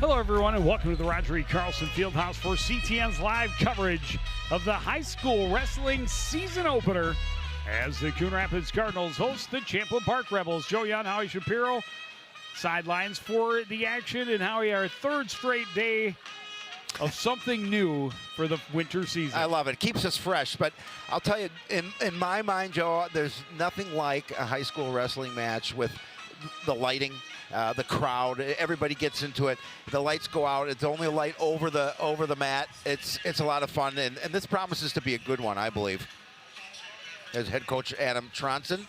Hello, everyone, and welcome to the Roger E. Carlson Fieldhouse for CTN's live coverage of the high school wrestling season opener as the Coon Rapids Cardinals host the Champlin Park Rebels. Joe Young, Howie Shapiro, sidelines for the action, and Howie, our third straight day of something new for the winter season. I love it. It keeps us fresh. But I'll tell you, in my mind, Joe, there's nothing like a high school wrestling match with the lighting, the crowd. Everybody gets into it. The lights go out. It's only a light over the mat. It's a lot of fun, and this promises to be a good one, I believe. There's head coach Adam Tronson.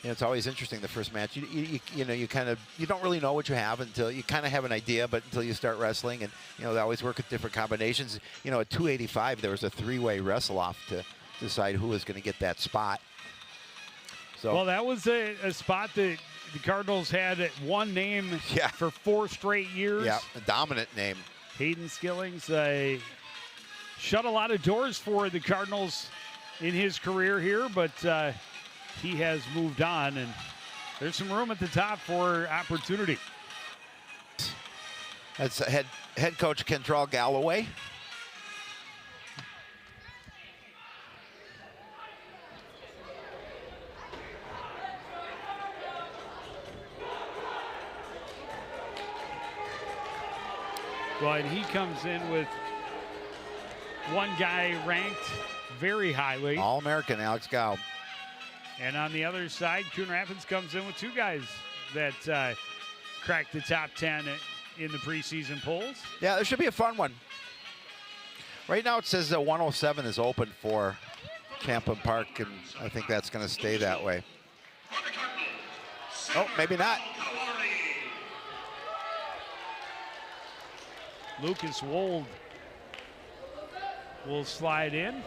It's always interesting, the first match. You don't really know what you have until you kind of have an idea, but until you start wrestling, and they always work with different combinations. At 285 there was a three-way wrestle off to decide who was going to get that spot. So, well, that was a spot that the Cardinals had one name for 4 straight years. Yeah, a dominant name. Hayden Skillings shut a lot of doors for the Cardinals in his career here, but he has moved on, and there's some room at the top for opportunity. That's head coach Kendrell Galloway. Well, and he comes in with one guy ranked very highly. All-American Alex Gow. And on the other side, Coon Rapids comes in with 2 guys that cracked the top 10 in the preseason polls. Yeah, there should be a fun one. Right now it says that 107 is open for Champlin Park, and I think that's going to stay that way. Oh, maybe not. Lucas Wold will slide in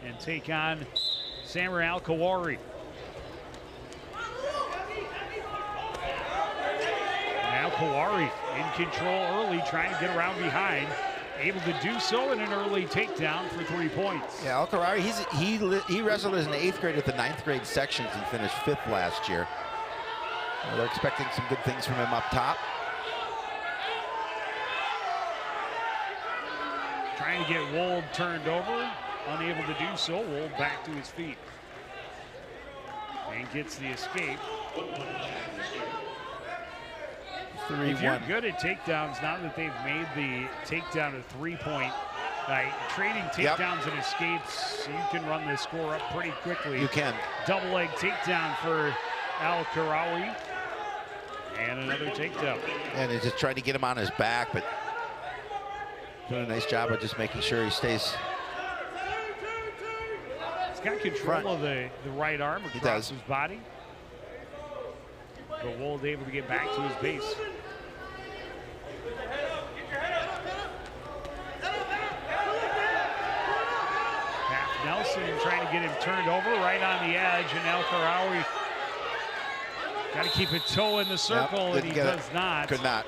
and take on Samer Al-Kawari. Al-Kawari in control early, trying to get around behind. Able to do so in an early takedown for 3 points. Yeah, Al-Kawari, he wrestled as an 8th grade at the 9th grade sections and finished 5th last year. They're expecting some good things from him up top. Trying to get Wold turned over, unable to do so. Wold back to his feet and gets the escape. If you're good at takedowns, now that they've made the takedown a 3-point, trading takedowns and escapes, you can run the score up pretty quickly. You can. Double leg takedown for Al-Karawi. And another takedown. And they just tried to get him on his back, but doing a nice job of just making sure he stays. He's got control of the right arm across his body. But Wold able to get back to his base. Half Nelson trying to get him turned over right on the edge, and Al-Karawi got to keep a toe in the circle, and he does not. Could not.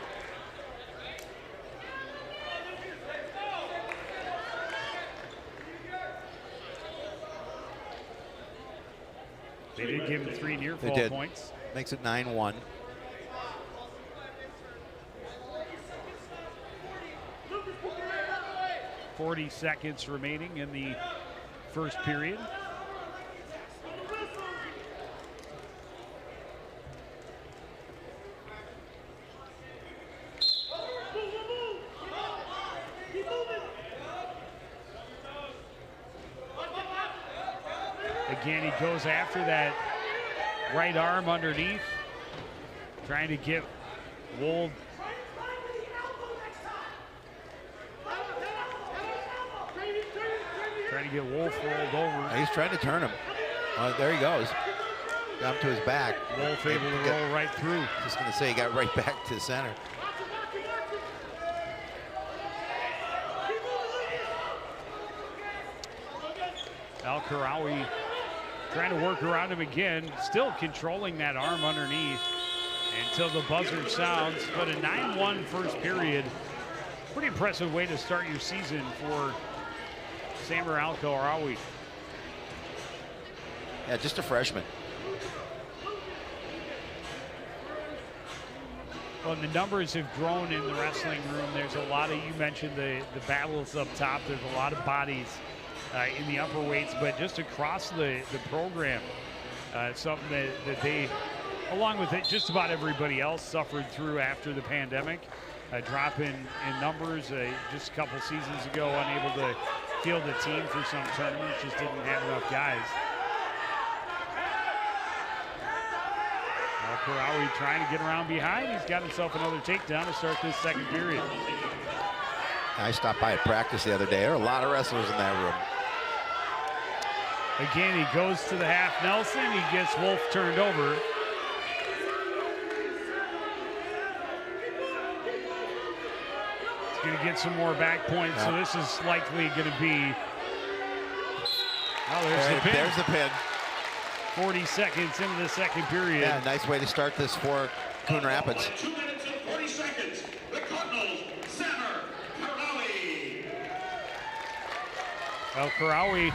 They did give him 3 near fall points. Makes it 9-1. .40 seconds remaining in the first period. Again, he goes after that right arm underneath, trying to get Wold. Trying to get Wolf rolled over. He's trying to turn him. There he goes. Got him to his back. Wolf able to roll right through. Just going to say he got right back to the center. Al-Karawi trying to work around him again, still controlling that arm underneath until the buzzer sounds. But a 9-1 first period. Pretty impressive way to start your season for Samer Al-Kharawi. Yeah, just a freshman. Well, the numbers have grown in the wrestling room. There's a lot of, you mentioned the battles up top. There's a lot of bodies in the upper weights, but just across the program, something that they, along with it, just about everybody else suffered through after the pandemic. A drop in numbers just a couple seasons ago, unable to field a team for some tournaments, just didn't have enough guys. Al-Kharawi trying to get around behind. He's got himself another takedown to start this second period. I stopped by at practice the other day. There are a lot of wrestlers in that room. Again, he goes to the half Nelson. He gets Wolf turned over. He's going to get some more back points, so this is likely going to be... Oh, there's the pin. There's the pin. 40 seconds into the second period. Yeah, nice way to start this for Coon Rapids. 2 minutes and 40 seconds. The Cardinals, Samer Al-Kharawi. Al-Kharawi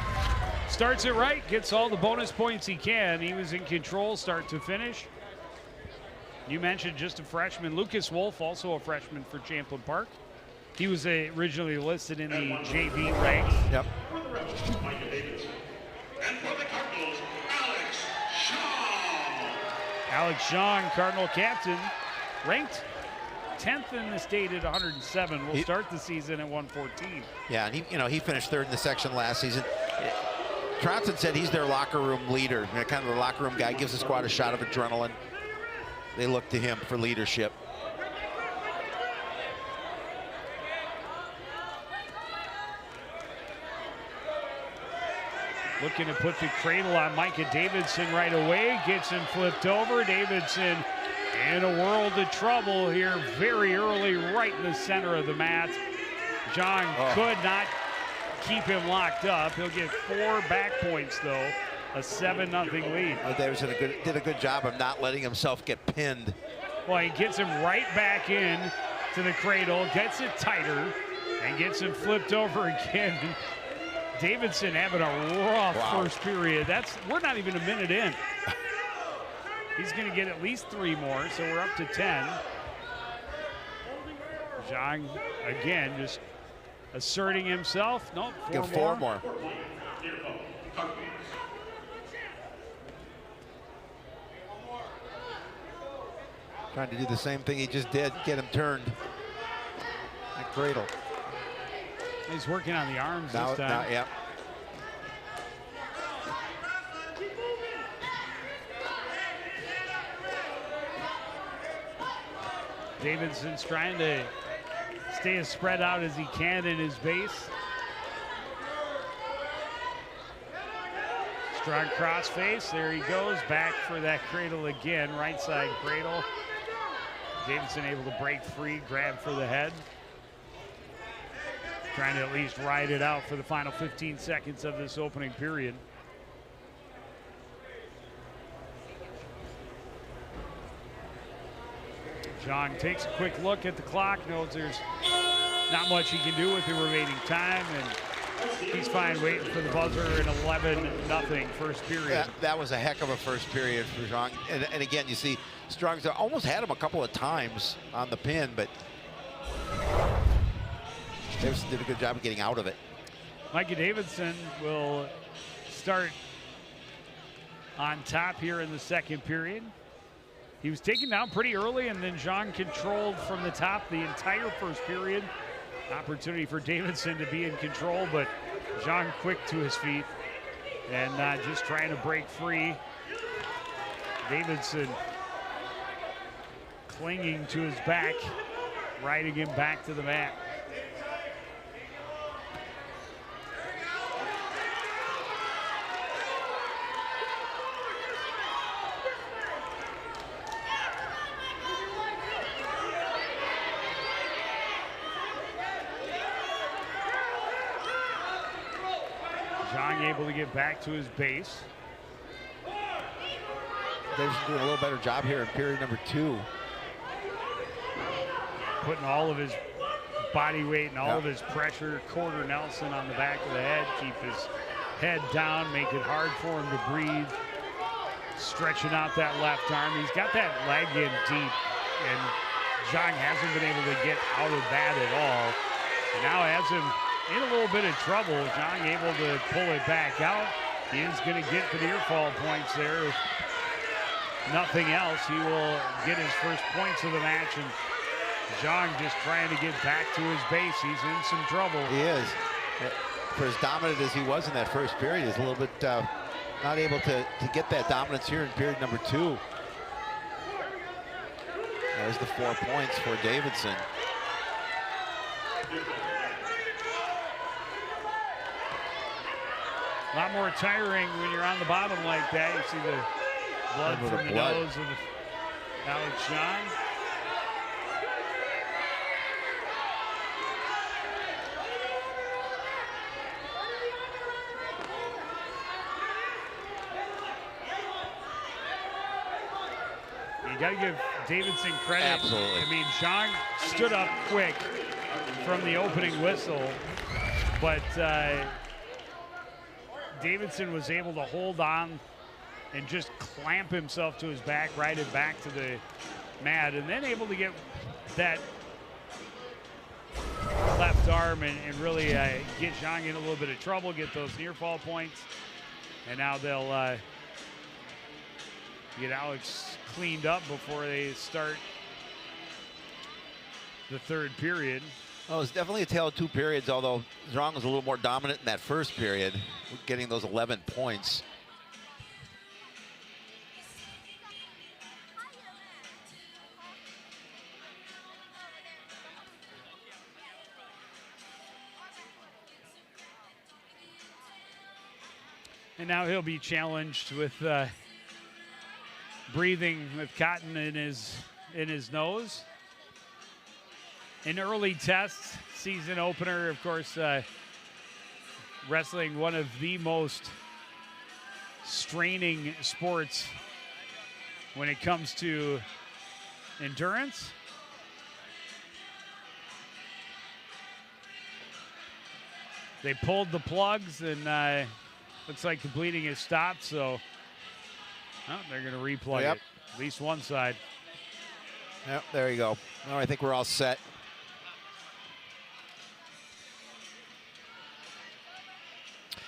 starts it right, gets all the bonus points he can. He was in control start to finish. You mentioned just a freshman. Lucas Wolf, also a freshman for Champlin Park. He was originally listed in the JV ranks. Yep. And for the Cardinals, Alex Shaw. Alex Shaw, Cardinal captain, ranked 10th in the state at 107. Will start the season at 114. Yeah, and he finished third in the section last season. Tronson said he's their locker room leader, kind of the locker room guy, gives the squad a shot of adrenaline. They look to him for leadership. Looking to put the cradle on Micah Davidson right away. Gets him flipped over. Davidson in a world of trouble here very early, right in the center of the mat. John could not keep him locked up. He'll get 4 back points, though. A 7-0 lead. Davidson did a good job of not letting himself get pinned. Well, he gets him right back in to the cradle, gets it tighter, and gets him flipped over again. Davidson having a rough first period. We're not even a minute in. He's going to get at least 3 more, so we're up to 10. Zhang, again, just asserting himself. Nope, 4 more. Trying to do the same thing he just did, get him turned. That cradle. He's working on the arms this time. Now, yeah. Davidson's trying to stay as spread out as he can in his base. Strong cross face, there he goes, back for that cradle again, right side cradle. Davidson able to break free, grab for the head. Trying to at least ride it out for the final 15 seconds of this opening period. John takes a quick look at the clock, knows there's not much he can do with the remaining time, and he's fine waiting for the buzzer in 11-0 first period. That was a heck of a first period for Zhang. And again, you see, Strong's almost had him a couple of times on the pin, but Davidson did a good job of getting out of it. Micah Davidson will start on top here in the second period. He was taken down pretty early, and then Zhang controlled from the top the entire first period. Opportunity for Davidson to be in control, but Zhang quick to his feet and just trying to break free. Davidson clinging to his back, riding him back to the mat. Zhang able to get back to his base. Davidson doing a little better job here in period number 2. Putting all of his body weight and all of his pressure. Quarter Nelson on the back of the head, keep his head down, make it hard for him to breathe. Stretching out that left arm. He's got that leg in deep, and Zhang hasn't been able to get out of that at all. And now has him in a little bit of trouble. Zhang able to pull it back out. He is going to get the near fall points there. If nothing else, he will get his first points of the match. And Zhang just trying to get back to his base. He's in some trouble. He is. For as dominant as he was in that first period, he's a little bit not able to get that dominance here in period number 2. There's the 4 points for Davidson. A lot more tiring when you're on the bottom like that. You see the blood from the nose of Alex Zhang. You got to give Davidson credit. Absolutely. I mean, Zhang stood up quick from the opening whistle, but Davidson was able to hold on and just clamp himself to his back, ride it back to the mat, and then able to get that left arm and really get Zhang in a little bit of trouble, get those near fall points. And now they'll get Alex cleaned up before they start the third period. Well, it's definitely a tale of 2 periods, although Zhang was a little more dominant in that first period, getting those 11 points. And now he'll be challenged with breathing with cotton in his nose. An early test, season opener, of course, wrestling, one of the most straining sports when it comes to endurance. They pulled the plugs, and looks like the bleeding has stopped, so they're going to replug it, at least one side. Yep, there you go. Well, I think we're all set.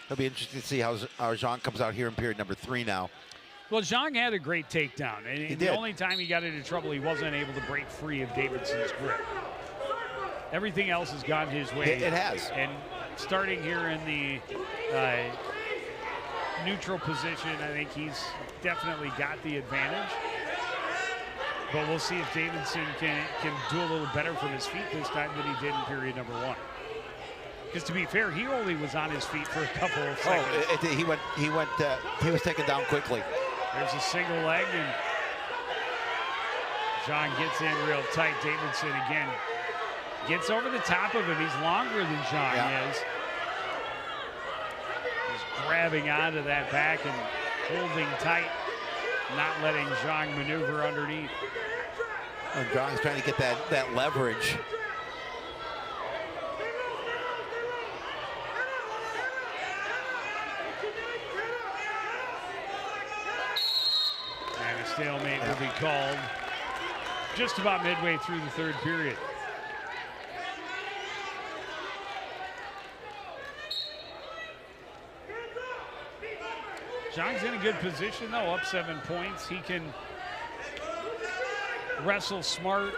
It'll be interesting to see how Zhang comes out here in period number 3 now. Well, Zhang had a great takedown, and the did. only time he got into trouble, he wasn't able to break free of Davidson's grip. Everything else has gone his way. It has. And starting here in the neutral position, I think he's definitely got the advantage. But we'll see if Davidson can do a little better from his feet this time than he did in period number 1. Because to be fair, he only was on his feet for a couple of seconds. Oh, he was taken down quickly. There's a single leg, and Zhang gets in real tight. Davidson again gets over the top of him. He's longer than Zhang is. He's grabbing onto that back and holding tight, not letting Zhang maneuver underneath. And Zhang's trying to get that leverage. And a stalemate will be called just about midway through the third period. Zhang's in a good position, though, up 7 points. He can wrestle smart,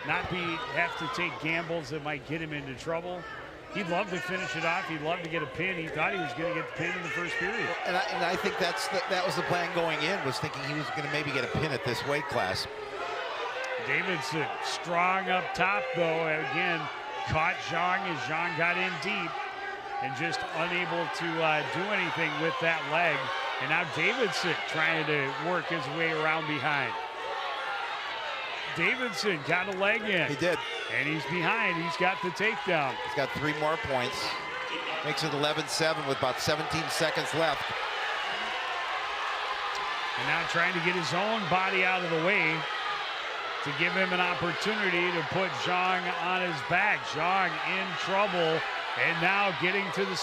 not have to take gambles that might get him into trouble. He'd love to finish it off. He'd love to get a pin. He thought he was going to get the pin in the first period. And I think that was the plan going in, was thinking he was going to maybe get a pin at this weight class. Davidson strong up top, though. Again, caught Zhang as Zhang got in deep and just unable to do anything with that leg. And now Davidson trying to work his way around behind. Davidson got a leg in. He did. And he's behind. He's got the takedown. He's got 3 more points. Makes it 11-7 with about 17 seconds left. And now trying to get his own body out of the way. to give him an opportunity to put Zhang on his back. Zhang in trouble, and now getting to the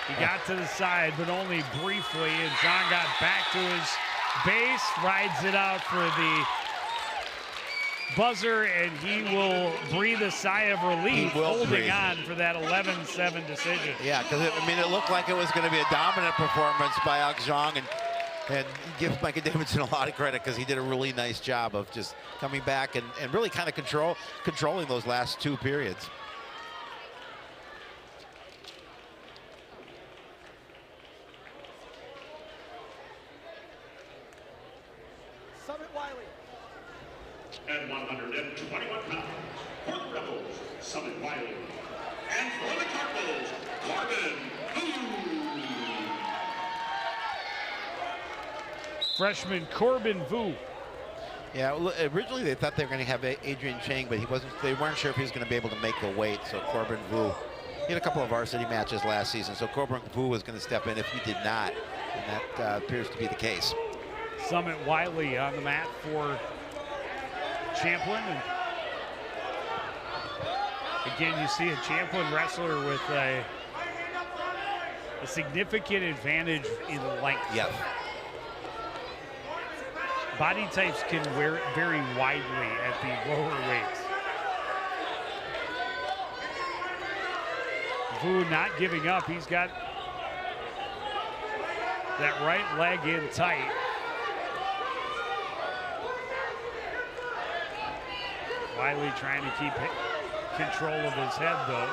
he got to the side, but only briefly, and Zhang got back to his base, rides it out for the buzzer, and he will breathe a sigh of relief, holding on for that 11-7 decision. Yeah, because it looked like it was going to be a dominant performance by Zhang, and give Micah Davidson a lot of credit because he did a really nice job of just coming back and really kind of controlling those last 2 periods. And 121 pounds for the Rebels, Summit Wiley. And for the Cardinals, Corbin Vu. Freshman Corbin Vu. Yeah, well, originally they thought they were going to have Adrian Chang, but they weren't sure if he was going to be able to make the weight, so Corbin Vu. He had a couple of varsity matches last season, so Corbin Vu was going to step in if he did not, and that appears to be the case. Summit Wiley on the mat for Champlin. And again, you see a Champlin wrestler with a significant advantage in length. Yep. Body types can vary widely at the lower weights. Vu not giving up. He's got that right leg in tight. Wiley trying to keep control of his head, though.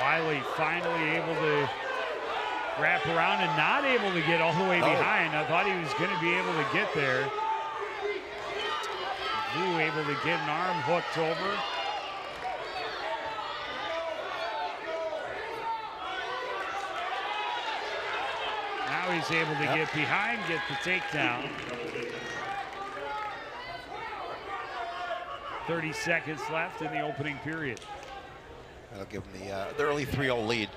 Wiley finally able to wrap around and not able to get all the way behind. I thought he was going to be able to get there. Vu able to get an arm hooked over. Now he's able to get behind, get the takedown. 30 seconds left in the opening period. That'll give him the early 3-0 lead.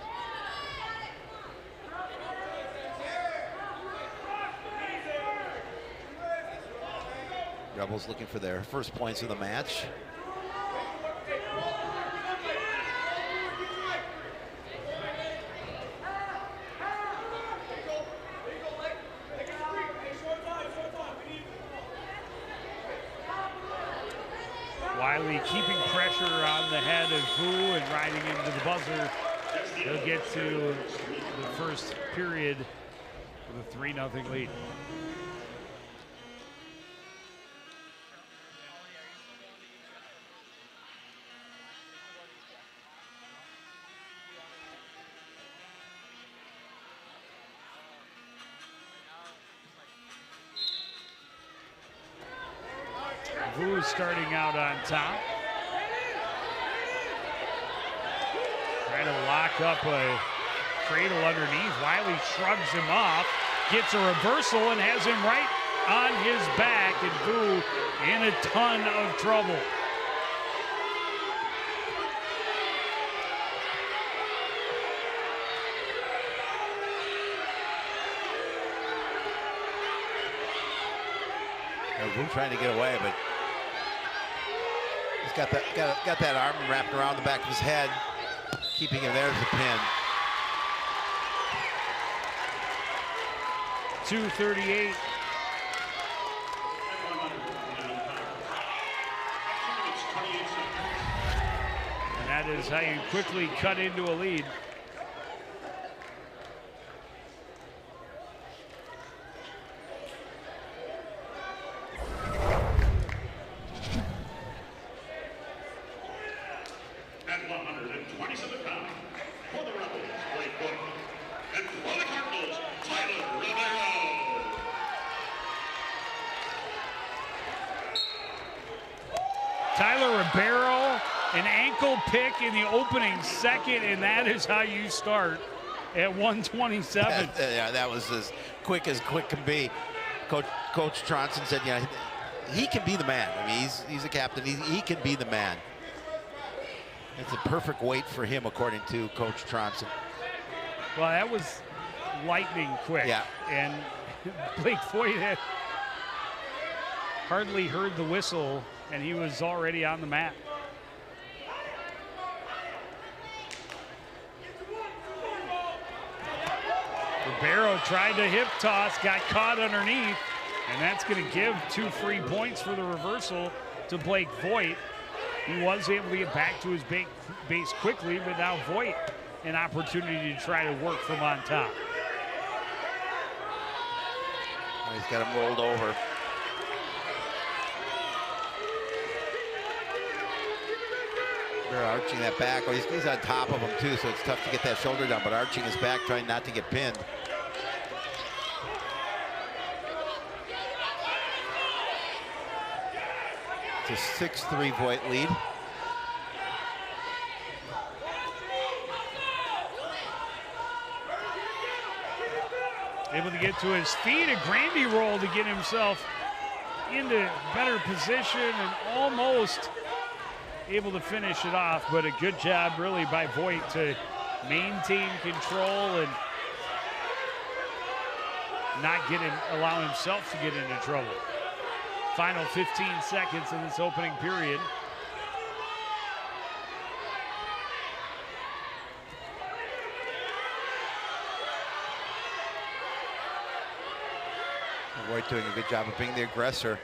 Rebels looking for their first points of the match. Wiley keeping pressure on the head of Vu and riding into the buzzer. They'll get to the first period with a 3-0 lead. Vu starting out on top. Trying to lock up a cradle underneath. Wiley shrugs him off, gets a reversal and has him right on his back, and Vu in a ton of trouble. Vu trying to get away, but he's got that arm wrapped around the back of his head, keeping him there as a pin. 2:38. And that is how you quickly cut into a lead. At 127 pounds, for the Rebels, Blake Book. And for the Cardinals, Tyler Romero. Tyler Ribeiro, an ankle pick in the opening second, and that is how you start at 127. Yeah, that was as quick can be. Coach Tronson said, yeah, he can be the man. I mean, he's a captain. He can be the man. It's a perfect weight for him, according to Coach Tronson. Well, that was lightning quick. Yeah. And Blake Voigt had hardly heard the whistle, and he was already on the mat. Ribeiro tried to hip toss, got caught underneath, and that's going to give 2 free points for the reversal to Blake Voigt. He was able to get back to his base quickly, but now Voigt an opportunity to try to work from on top. He's got him rolled over. They're arching that back. Oh, he's on top of him too, so it's tough to get that shoulder down, but arching his back, trying not to get pinned. It's a 6-3 Voigt lead. Able to get to his feet, a Grandy roll to get himself into better position and almost able to finish it off, but a good job really by Voigt to maintain control and not allow himself to get into trouble. Final 15 seconds in this opening period. Voigt doing a good job of being the aggressor.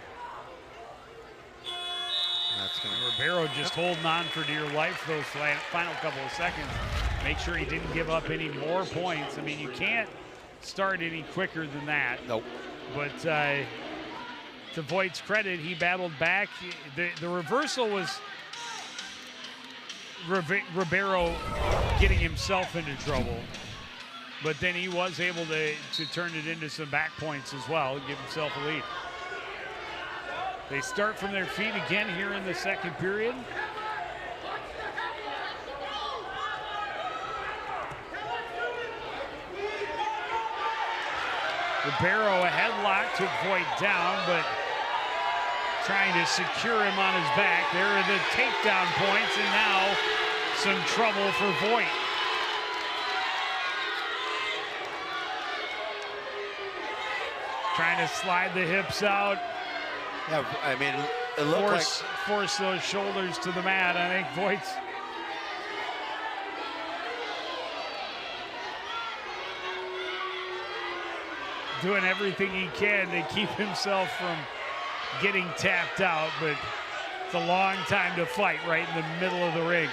Ribeiro just holding on for dear life those final couple of seconds. Make sure he didn't give up any more points. I mean, you can't start any quicker than that. Nope. But to Voigt's credit, he battled back. The reversal was Ribeiro getting himself into trouble. But then he was able to turn it into some back points as well and give himself a lead. They start from their feet again here in the second period. Ribeiro, a headlock, took Voigt down, but trying to secure him on his back. There are the takedown points, and now some trouble for Voigt. Trying to slide the hips out. Yeah, I mean, it looked force those shoulders to the mat. I think Voigt's doing everything he can to keep himself from getting tapped out, but it's a long time to fight right in the middle of the ring.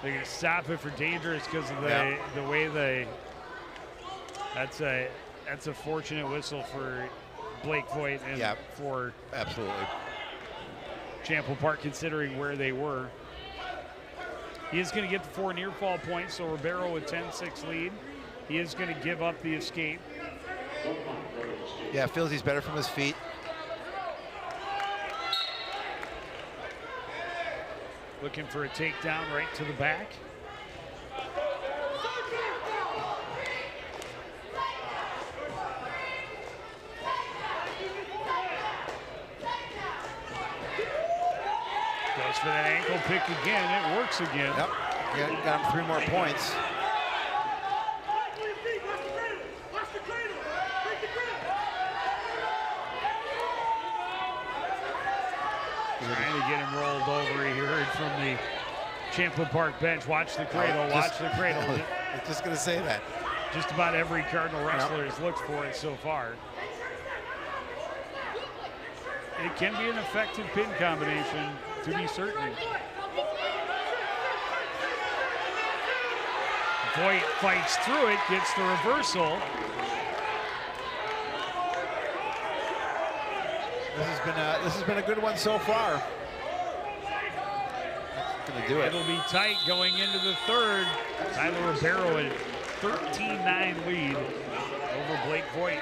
They're going to stop it for dangerous because of the way that's a fortunate whistle for Blake Voigt and for absolutely Champlin Park, considering where they were. He is going to get the 4 near fall points, so Ribeiro with 10-6 lead. He is going to give up the escape. Yeah, feels he's better from his feet. Looking for a takedown right to the back. Goes for that ankle pick again. It works again. Yep. Yeah, got him 3 more points. Trying to get him rolled over. He heard from the Champlin Park bench. Watch the cradle, watch the cradle. I was just going to say that. Just about every Cardinal wrestler has looked for it so far. It can be an effective pin combination, to be certain. Voigt fights through it, gets the reversal. This has been a good one so far. That's gonna do it. It'll be tight going into the third. Tyler Ribeiro a 13-9 lead over Blake Voigt.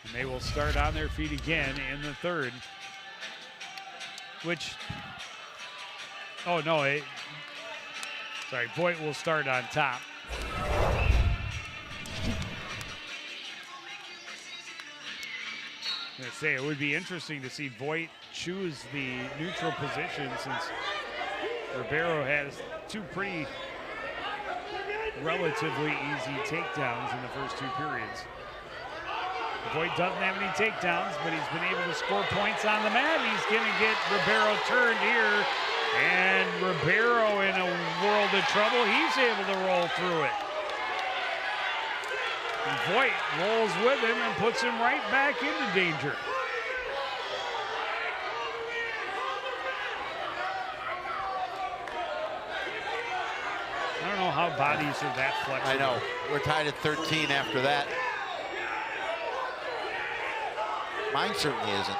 And they will start on their feet again in the third. Which, oh no, Sorry, Voigt will start on top. I'm going to say it would be interesting to see Voigt choose the neutral position since Ribeiro has two pretty relatively easy takedowns in the first two periods. Voigt doesn't have any takedowns, but he's been able to score points on the mat. He's going to get Ribeiro turned here, and Ribeiro in a world of trouble. He's able to roll through it. And Voigt rolls with him and puts him right back into danger. I don't know how bodies are that flexible. I know. We're tied at 13 after that. Mine certainly isn't.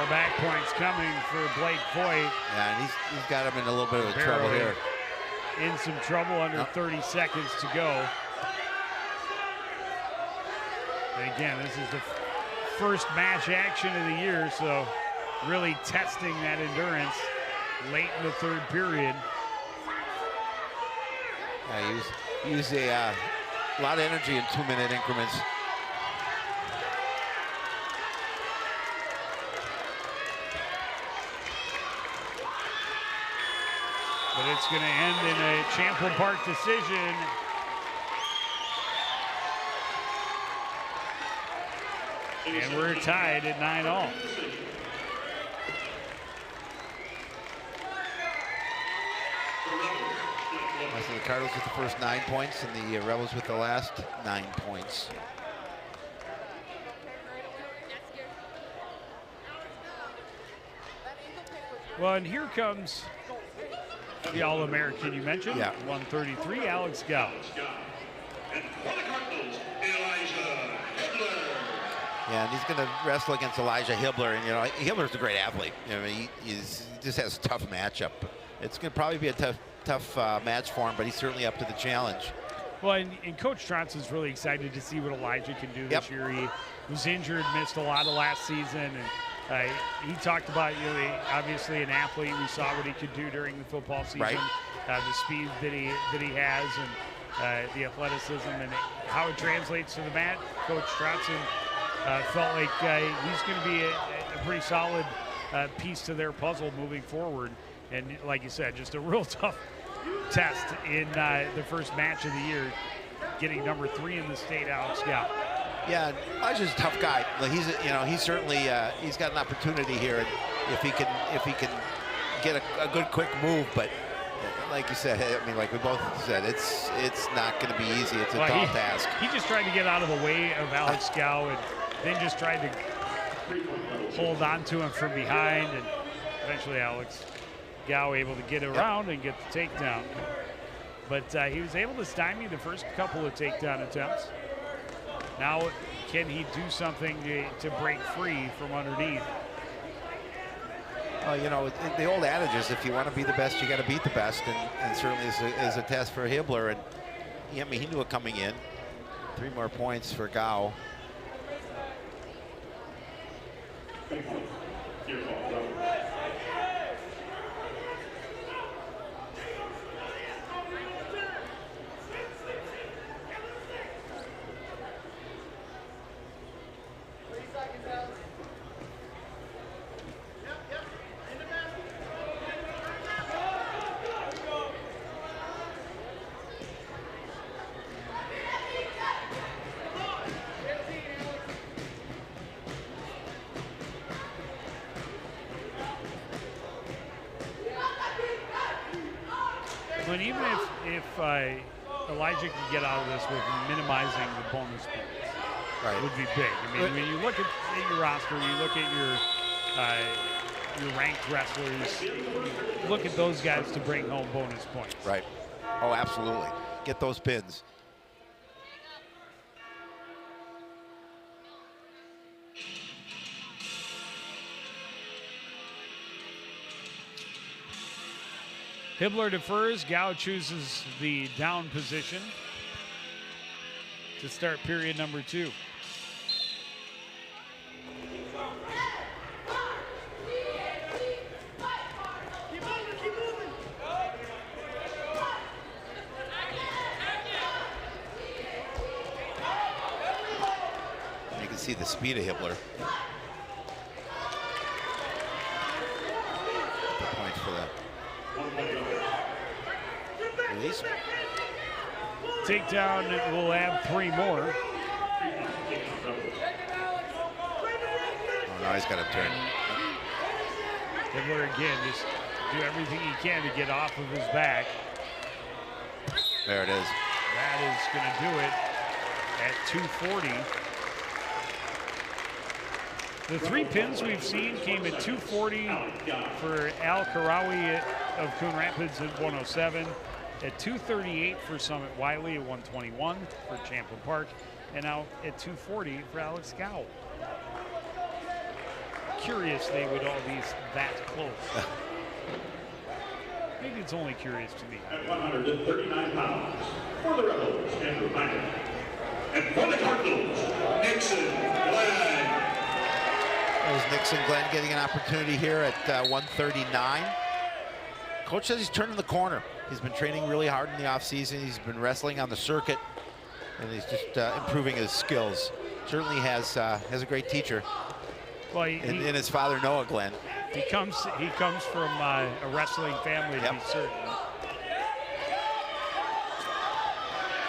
Back points coming for Blake Voigt. Yeah, and he's got him in a little bit of trouble here. In some trouble under 30 seconds to go. And again, this is the first match action of the year, so really testing that endurance late in the third period. Yeah, he used a lot of energy in 2-minute increments. But it's going to end in a Champlin Park decision. And we're tied at 9-all. So the Cardinals with the first 9 points and the Rebels with the last 9 points. Well, and here comes the All-American you mentioned, yeah. 133, Alex Gow. Yeah, and he's going to wrestle against Elijah Hibbler, and you know Hibbler's a great athlete. You know, he just has a tough matchup. It's going to probably be a tough match for him, but he's certainly up to the challenge. Well, and Coach Tronson's really excited to see what Elijah can do this year. He was injured, missed a lot of last season, and he talked about, you know, obviously an athlete. We saw what he could do during the football season, right. The speed that he has, and the athleticism, and how it translates to the mat. Coach Tronson felt like he's going to be a pretty solid piece to their puzzle moving forward. And like you said, just a real tough test in the first match of the year, getting number 3 in the state, Alex Gow. Yeah, Elijah's a tough guy. He's certainly he's got an opportunity here, and if he can get a good quick move. But like you said, I mean, like we both said, it's not going to be easy. It's a tall task. He just tried to get out of the way of Alex Gow, and then just tried to hold on to him from behind, and eventually Alex Gow able to get around and get the takedown. But he was able to stymie the first couple of takedown attempts. Now, can he do something to break free from underneath? Well, you know, the old adage is if you want to be the best, you got to beat the best, and certainly is a test for Hibbler. And I mean, he knew it coming in. 3 more points for Gow. But even if Elijah can get out of this with minimizing the bonus points, would be big. I mean, when you look at your roster, you look at your ranked wrestlers, look at those guys to bring home bonus points. Right. Oh, absolutely. Get those pins. Hibbler defers. Gao chooses the down position to start period number 2. You can see the speed of Hibbler. The points for that. Release. Takedown will add 3 more. Oh, now he's got to turn. Hibbler again, just do everything he can to get off of his back. There it is. That is going to do it at 240. The 3 pins we've seen came at 240 for Al Karawi of Coon Rapids at 107, at 238 for Summit Wiley at 121 for Champlin Park, and now at 240 for Alex Gow. Curious they would all be that close. Maybe it's only curious to me. At 139 pounds, for the Rebels, Andrew Heinrich. And for the Cardinals, Nixon Glenn. That was Nixon Glenn getting an opportunity here at 139. Coach says he's turning the corner. He's been training really hard in the offseason. He's been wrestling on the circuit, and he's just improving his skills. Certainly has a great teacher in his father, Noah Glenn. He comes from a wrestling family, to be certain.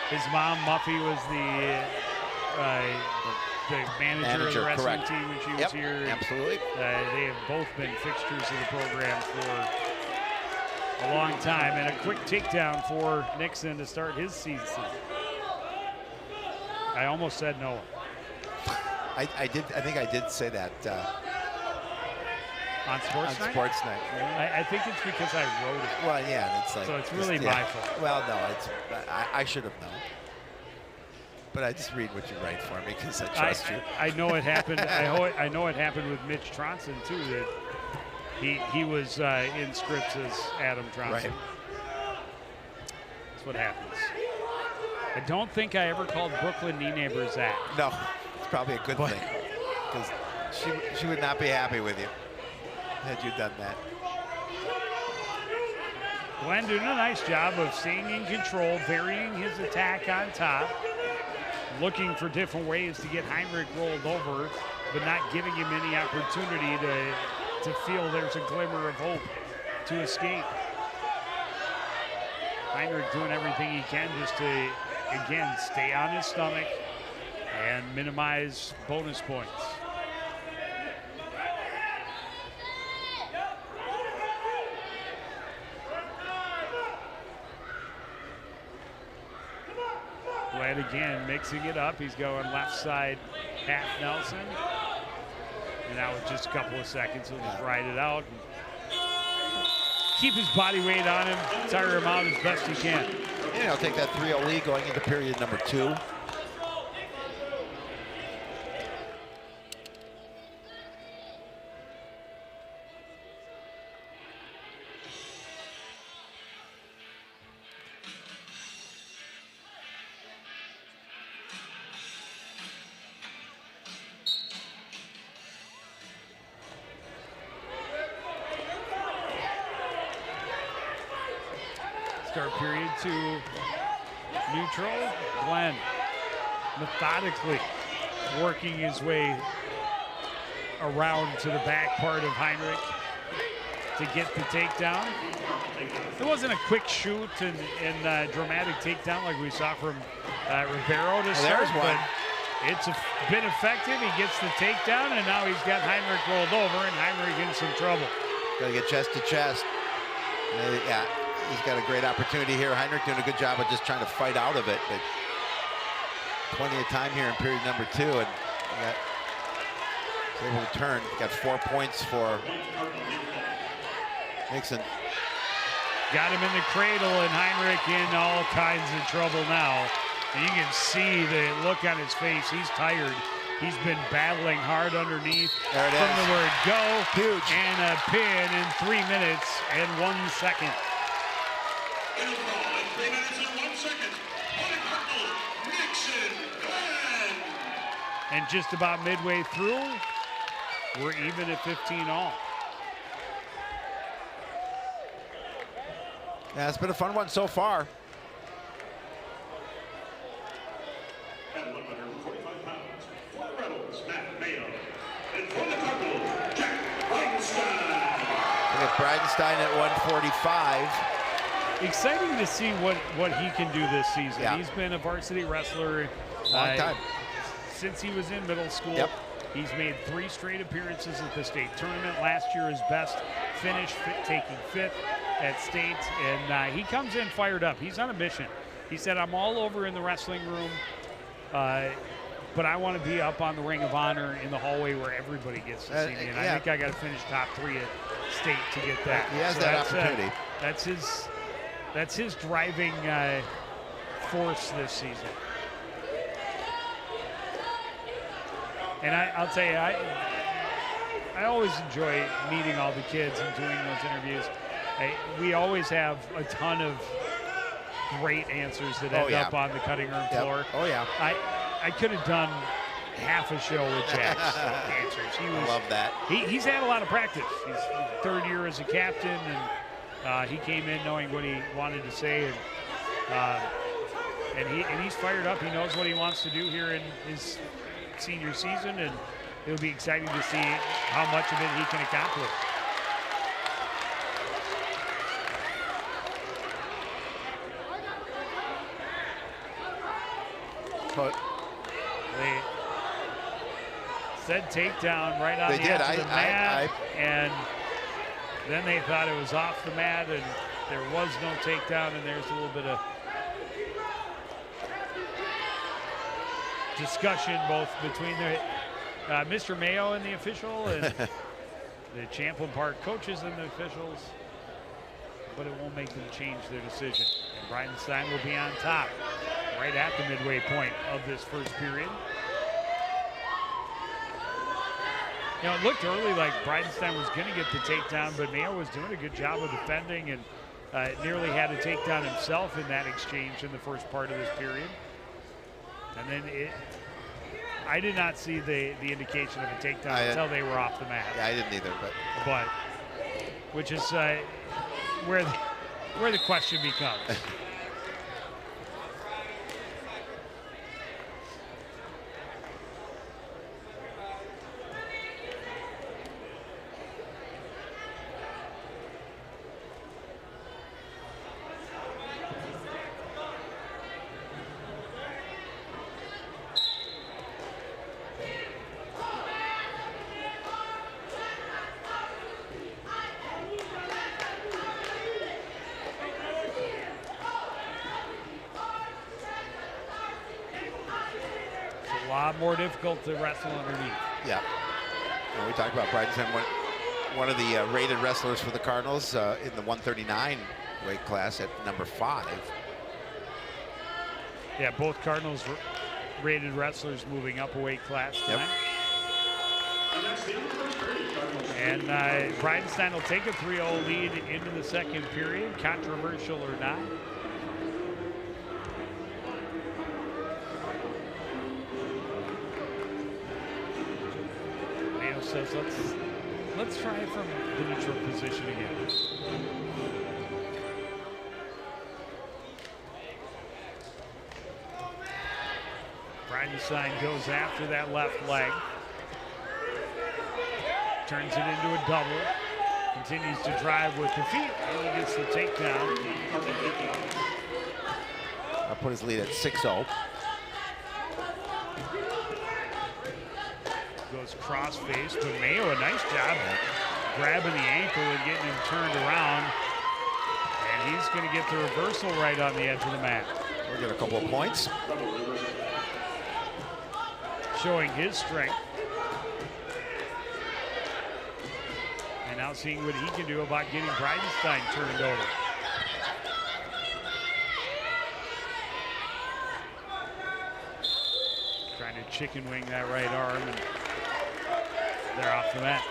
His mom, Muffy, was the manager of the wrestling team when she was here. Absolutely. They have both been fixtures of the program for a long time. And a quick takedown for Nixon to start his season. I almost said Noah. I think I did say that. On Sports Night? Sports Night. I think it's because I wrote it. Well, yeah, it's like. So it's really my fault. Well, no, I should have known. But I just read what you write for me because I trust you. I know it happened. I know it happened with Mitch Tronson too. That he was in scripts as Adam Tronson. Right. That's what happens. I don't think I ever called Brooklyn Nienaber Zach. No, it's probably a good thing because she would not be happy with you had you done that. Glenn doing a nice job of staying in control, varying his attack on top, looking for different ways to get Heinrich rolled over, but not giving him any opportunity to feel there's a glimmer of hope to escape. Heinrich doing everything he can just to, again, stay on his stomach and minimize bonus points. Glenn again mixing it up. He's going left side half Nelson. And now with just a couple of seconds, he'll just ride it out and keep his body weight on him, tire him out as best he can. Yeah, he'll take that 3-0 lead going into period number 2. Start period 2, neutral. Glenn methodically working his way around to the back part of Heinrich to get the takedown. It wasn't a quick shoot and dramatic takedown like we saw from Ribeiro to start, but it's been effective. He gets the takedown, and now he's got Heinrich rolled over, and Heinrich in some trouble. Got to get chest to chest. Yeah. He's got a great opportunity here. Heinrich doing a good job of just trying to fight out of it. But plenty of time here in period number 2, and got able to turn. Got 4 points for Nixon. Got him in the cradle, and Heinrich in all kinds of trouble now. And you can see the look on his face. He's tired. He's been battling hard underneath. There it from is. the word go. Huge. And a pin in 3 minutes and 1 second. In a brawl in 3 minutes and 1 second. For the Cardinals, Nixon and And just about midway through, we're even at 15 all. Yeah, it's been a fun one so far. at 145 pounds. For the Rebels, Matt Mayo. And for the Cardinals, Jack Bridenstine. We got Bridenstine at 145. Exciting to see what he can do this season. Yeah. He's been a varsity wrestler Long time. since he was in middle school. Yep. He's made 3 straight appearances at the state tournament. Last year, his best finish, taking 5th at state. And he comes in fired up. He's on a mission. He said, I'm all over in the wrestling room, but I want to be up on the Ring of Honor in the hallway where everybody gets to see me. And I think I got to finish top 3 at state to get that. He has So that opportunity. That's his driving force this season. And I'll tell you, I always enjoy meeting all the kids and doing those interviews. We always have a ton of great answers that end up on the cutting room floor. Oh, yeah. I could have done half a show with Jack's answers. I love that. He's had a lot of practice. He's 3rd year as a captain, and he came in knowing what he wanted to say, and he's fired up. He knows what he wants to do here in his senior season, and it'll be exciting to see how much of it he can accomplish. But They said takedown right on They the did. edge of the mat, and then they thought it was off the mat, and there was no takedown, and there's a little bit of discussion both between the Mr. Mayo and the official and the Champlin Park coaches and the officials, but it won't make them change their decision. And Bridenstine will be on top right at the midway point of this first period. You know, it looked early like Bridenstine was going to get the takedown, but Mayo was doing a good job of defending and nearly had a takedown himself in that exchange in the first part of this period. And then I did not see the indication of a takedown until they were off the mat. yeah, I didn't either. But which is where the question becomes. A lot more difficult to wrestle underneath. Yeah. We talked about Bridenstine, one of the rated wrestlers for the Cardinals in the 139 weight class at number 5. Yeah, both Cardinals rated wrestlers moving up a weight class tonight. And Bridenstine will take a 3-0 lead into the second period, controversial or not. Mayo says, let's try it from the neutral position again. Bridenstine goes after that left leg. Turns it into a double. Continues to drive with the feet. Really gets the takedown. I'll put his lead at 6-0. Goes cross face, but Mayo, a nice job grabbing the ankle and getting him turned around. And he's going to get the reversal right on the edge of the mat. We'll get a couple of points. showing his strength. And now seeing what he can do about getting Bridenstine turned over. Trying to chicken wing that right arm, and they're off the mat.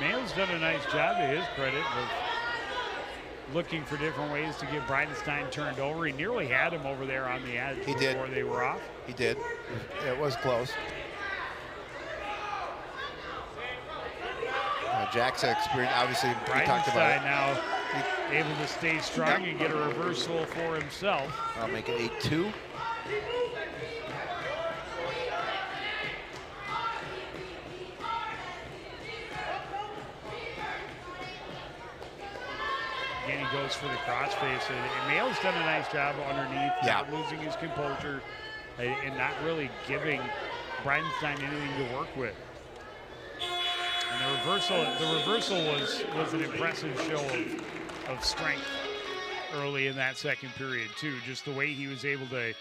Mayo's done a nice job, to his credit, of looking for different ways to get Bridenstine turned over. He nearly had him over there on the edge before they were off. He did. It was close. Jack's experience, obviously, we talked about it. Now able to stay strong and get a reversal for himself. I'll make it 8-2. Again, he goes for the crossface. And Mayo's done a nice job underneath, not losing his composure and not really giving Bridenstine anything to work with. And the reversal was an impressive show of strength early in that second period too. Just the way he was able to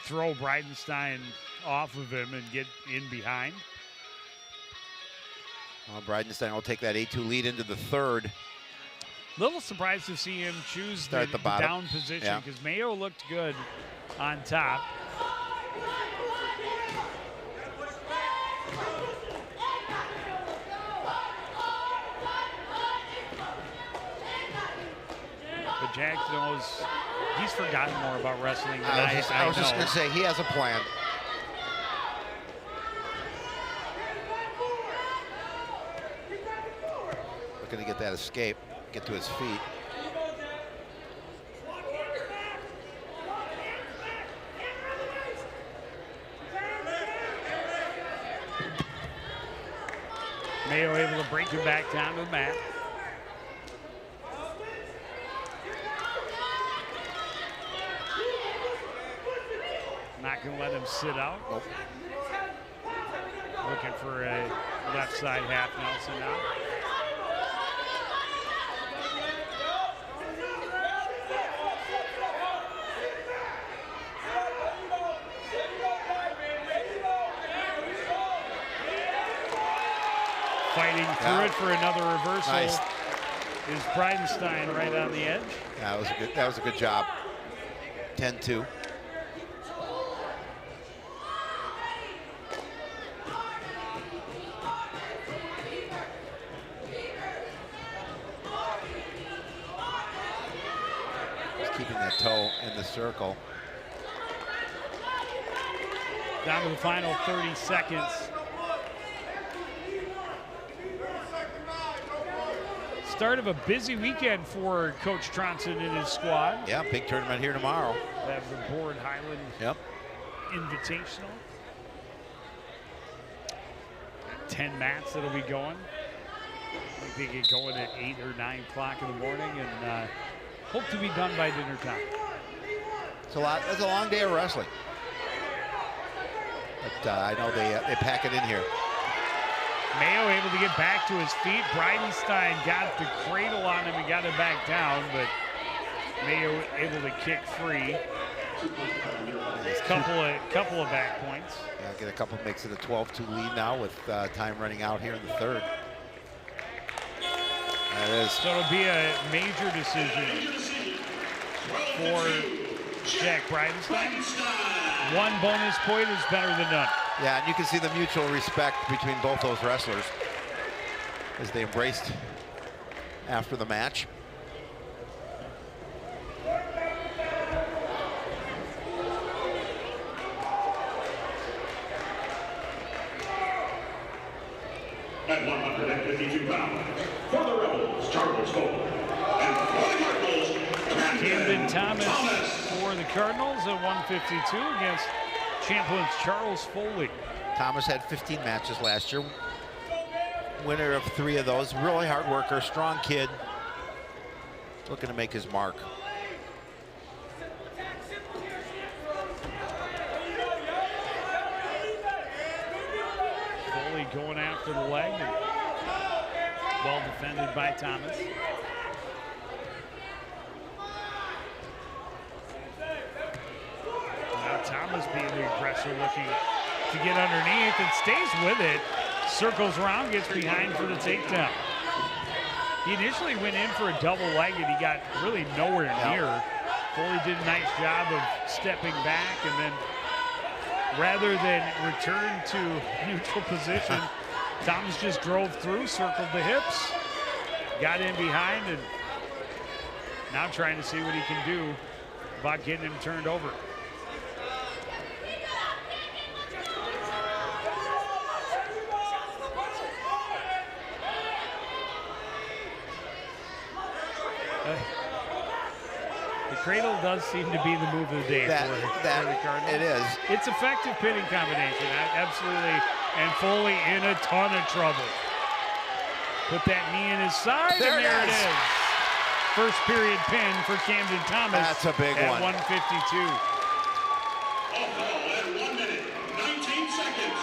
throw Bridenstine off of him and get in behind. Well, Bridenstine will take that 8-2 lead into the third. Little surprised to see him choose the Start the bottom. down position because Mayo looked good on top. But Jack knows he's forgotten more about wrestling than I was just going to say, he has a plan. Looking to get that escape, get to his feet. Mayo able to break him back down to the mat. Not going to let him sit out. Nope. Looking for a left side half Nelson now. Fighting through it for another reversal. Nice. Is Bridenstine right on the edge? Yeah, that was a good job. 10-2. Just keeping that toe in the circle. Down to the final 30 seconds. Start of a busy weekend for Coach Tronson and his squad. Yeah, big tournament here tomorrow. They have the Board Highland Invitational. 10 mats that'll be going. I think they get going at 8 or 9 o'clock in the morning and hope to be done by dinner time. It's a lot. It's a long day of wrestling. But I know they pack it in here. Mayo able to get back to his feet. Bridenstine got the cradle on him and got him back down, but Mayo able to kick free. Couple of back points. Yeah, get a couple, makes it a 12-2 lead now with time running out here in the third. That is. So it'll be a major decision for Jack Bridenstine. One bonus point is better than none. Yeah, and you can see the mutual respect between both those wrestlers as they embraced after the match. At 152 pounds, for the Rebels, Charles Coon. Camden Thomas for the Cardinals at 152 against Champlin's Charles Foley. Thomas had 15 matches last year. Winner of 3 of those. Really hard worker, strong kid. Looking to make his mark. Foley going after the leg, and well defended by Thomas. Now Thomas being the aggressor, looking to get underneath and stays with it. Circles around, gets behind for the takedown. He initially went in for a double leg and he got really nowhere near. Foley did a nice job of stepping back, and then rather than return to neutral position, Thomas just drove through, circled the hips, got in behind, and now trying to see what he can do about getting him turned over. The cradle does seem to be the move of the day for the Cardinals. It is. It's effective pinning combination, absolutely. And Foley in a ton of trouble. Put that knee in his side, there and there it is. First period pin for Camden Thomas. That's a big at one. 152. At 1 minute, 19 seconds.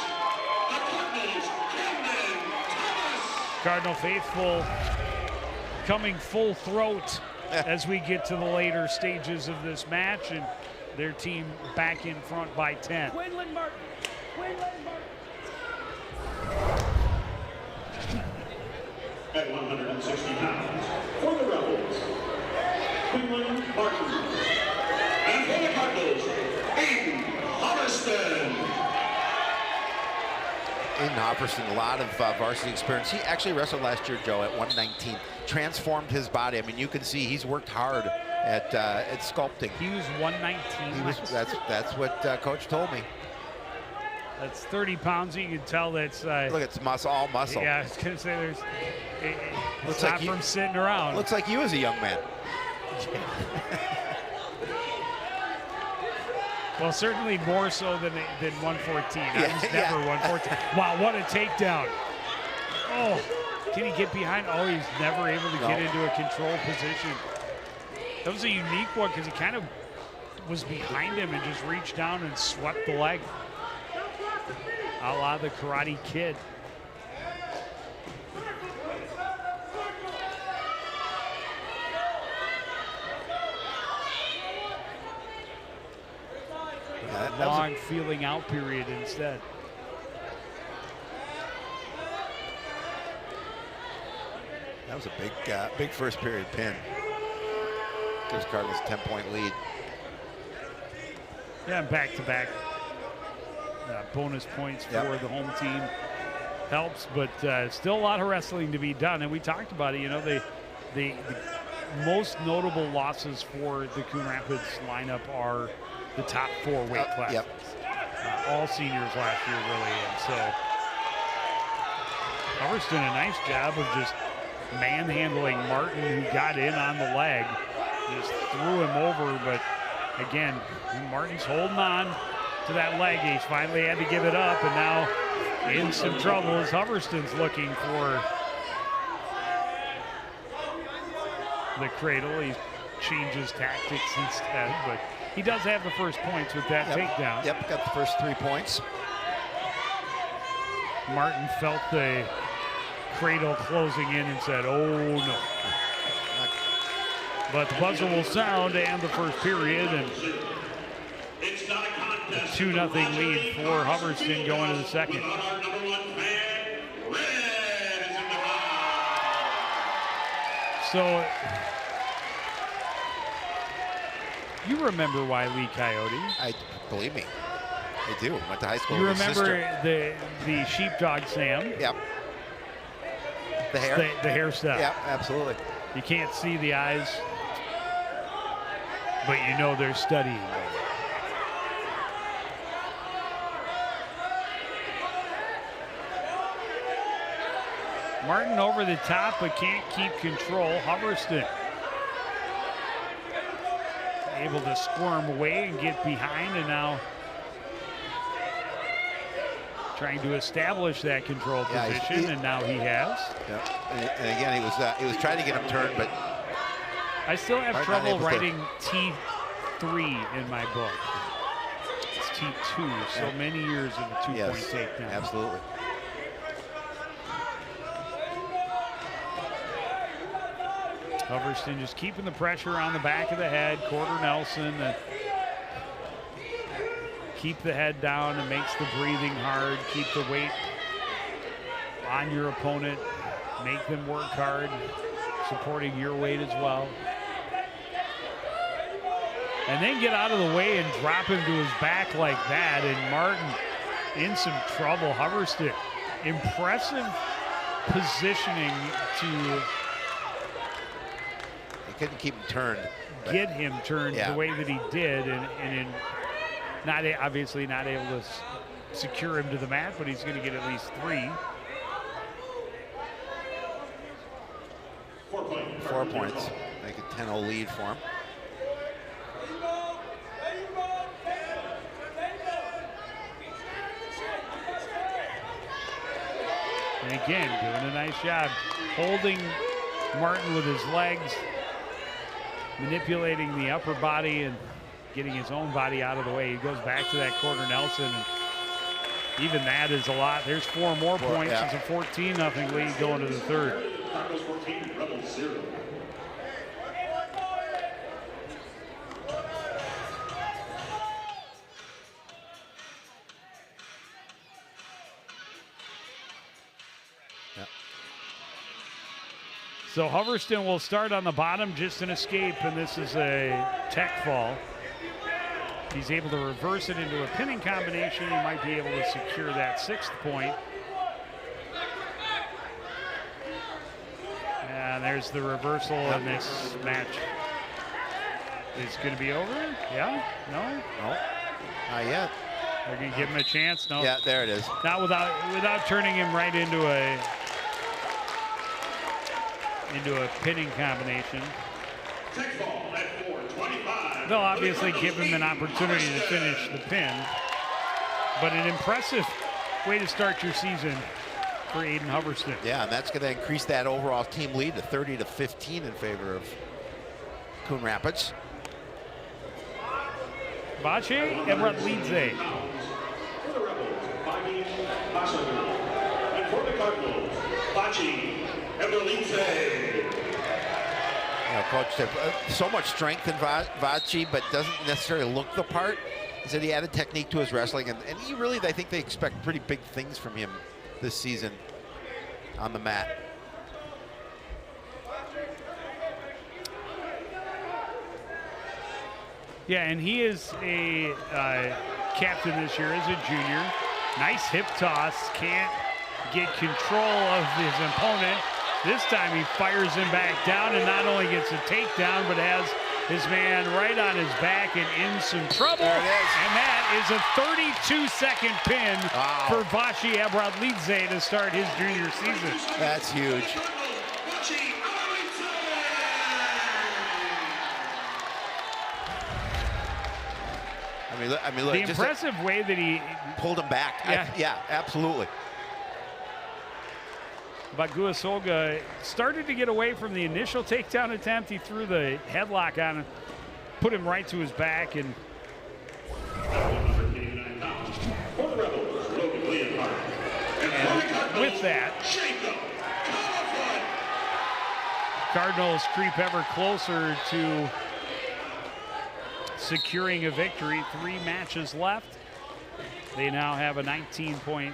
The Cardinals, Camden Thomas. Cardinal faithful coming full throat as we get to the later stages of this match, and their team back in front by 10. Quinlan Martin. At 160 pounds, for the Rebels, Quinlan Martin. And for the Cardinals, Aiden Hubberston. Aiden Hopperson, a lot of varsity experience. He actually wrestled last year, Joe, at 119. Transformed his body. I mean, you can see he's worked hard at sculpting. He was 119. He was, that's what Coach told me. That's 30 pounds. You can tell that's Look, it's muscle, all muscle. yeah, I was gonna say there's. Looks It's like not you- from sitting around. Looks like you as a young man. Well, certainly more so than 114. I was Yeah, never yeah. 114. Wow, what a takedown! Oh, can he get behind? Oh, he's never able to get into a control position. That was a unique one because he kind of was behind him and just reached down and swept the leg, a la the Karate Kid. Yeah, that was Long feeling out period instead. a big first period pin. Gives Cardinals a 10-point lead. Yeah, back-to-back bonus points for the home team helps, but still a lot of wrestling to be done. And we talked about it, you know, the most notable losses for the Coon Rapids lineup are the top 4 weight classes. All seniors last year, really. And so Howard's doing a nice job of just manhandling Martin, who got in on the leg, just threw him over. But again, Martin's holding on to that leg. He's finally had to give it up, and now in some trouble as Hubberston's looking for the cradle. He changes tactics instead, but he does have the first points with that takedown. Yep, got the first 3 points. Martin felt the cradle closing in and said, oh no. But the buzzer will sound to end the first period, and It's not a contest. 2-0 lead for Hubberston going to the second. Without our number 1 fan, Red is in the house. So you remember why Lee Coyote? Believe me, I do. Went to high school You with his remember sister. the sheepdog Sam? Yep. The hair. The hairstyle. Yep, absolutely. You can't see the eyes, but you know they're studying. Martin over the top, but can't keep control. Hubberston able to squirm away and get behind, and now trying to establish that control position, and now he has. Yeah. And again, he was trying to get him turned, but I still have trouble writing T3 in my book. It's T2. So many years of a 2-point takedown. Absolutely. Hubbardston just keeping the pressure on the back of the head. Quarter Nelson. Keep the head down and makes the breathing hard. Keep the weight on your opponent. Make them work hard, supporting your weight as well. And then get out of the way and drop him to his back like that. And Martin in some trouble. Hubbardston, impressive positioning to couldn't keep him turned. Get him turned the way that he did, and obviously not able to secure him to the mat, but he's going to get at least 3. 4 points. Make a 10-0 lead for him. And again, doing a nice job holding Martin with his legs, manipulating the upper body and getting his own body out of the way. He goes back to that quarter Nelson, and even that is a lot. There's 4 more points. It's a 14-0 lead going to the third. Cardinals 14, Rebels 0. So Hubbardston will start on the bottom, just an escape, and this is a tech fall. He's able to reverse it into a pinning combination. He might be able to secure that 6th point. And there's the reversal, and this match is going to be over. Yeah? No? No, not yet. They're going to give him a chance. No. Yeah, there it is. Not without turning him right into a pinning combination. They'll obviously give him an opportunity to finish the pin, but an impressive way to start your season for Aiden Hubbardston. Yeah, and that's going to increase that overall team lead to 30-15 in favor of Coon Rapids. Vache and Rutledze. For the Rebels, Bobby Basharu. And for the Cardinals, Vache and Rutledze. You know, Coach, so much strength in Vache, but doesn't necessarily look the part. He said he added technique to his wrestling, and he really, I think they expect pretty big things from him this season on the mat. Yeah, and he is a captain this year as a junior. Nice hip toss, can't get control of his opponent. This time he fires him back down and not only gets a takedown, but has his man right on his back and in some trouble. There it is. And that is a 32-second pin for Vache Abradlidze to start his junior season. That's huge. I mean, look, the impressive way that he pulled him back. Yeah, absolutely. Baguasoga started to get away from the initial takedown attempt. He threw the headlock on him, put him right to his back, and with that, Cardinals creep ever closer to securing a victory. 3 matches left. They now have a 19-point.